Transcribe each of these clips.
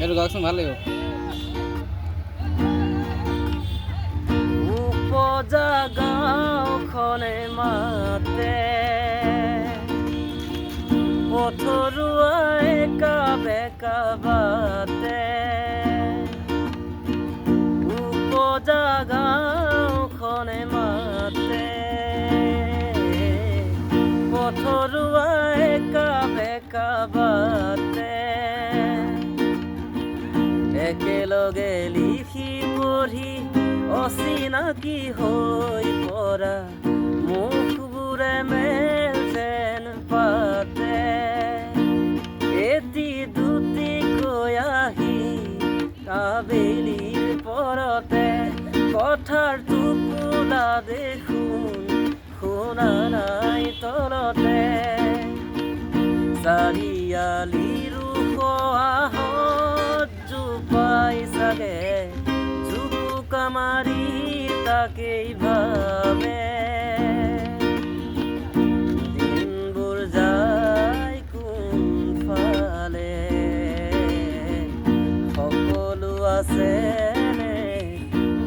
একটু গাওয়াচ্ছেন ভালোই হোক। উপজা গাঁওখনে মাতে পথৰুৱাই কাবে কাবাতে উপজা গাঁওখনে মাতে পথৰুৱাই কাবে কাবাতে একেলগে লিখি পঢ়ি অচিনাকি হৈ পৰা মুখবোৰে মেল যেন পাতে এটি দুটিকৈ আহি আবেলিৰ পৰতে কথাৰ টোপোলা দেখোন শুনা নাই তলতে চাৰিআলিৰ আহত জোপাই চাগে জুপুকা মাৰি তাকেই ভাবে দিনবোৰ যায় কোনফালে সকলো আছে নে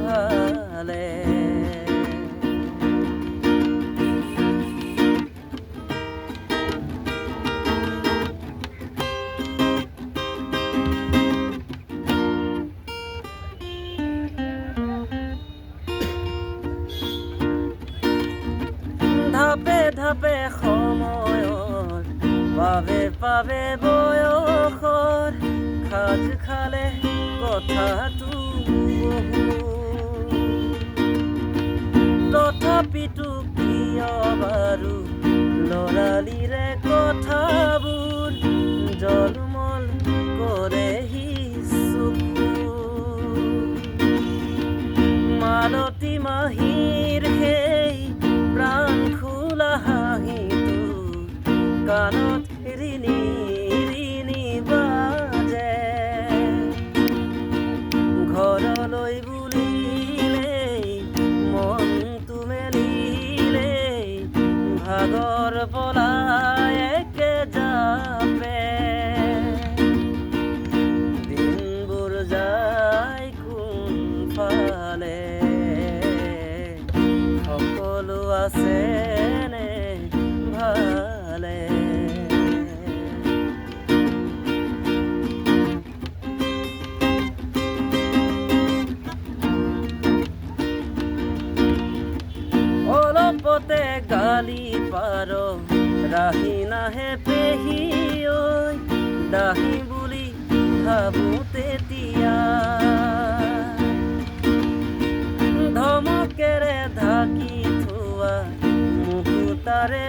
ভালে ধাপে ধাপে সময়ৰ পাবে পাবে বয়সৰ খাজ খালে কথাটো বহু তথাপিতো কিয় বাৰু লৰালিৰে কথাবোৰ জলমল কৰেহি চকু মালতী মাহীৰ সেই প্ৰাণ খোলা হাঁহিটো কাণত ৰিণি ৰিণি বাজে ঘৰলৈ বুলিলেই মনটো মেলিলেই ভাগৰ পলাই একে যাপে দিনবোৰ যায় কোনফালে সকলো আছে নে ভালে অলপতে গালি পাৰ ৰাহি নাহে পেহী ঐ দাহী বুলি ভাবো তেতিয়া ধমকেৰে ঢাকি থোৱা মুকুতাৰে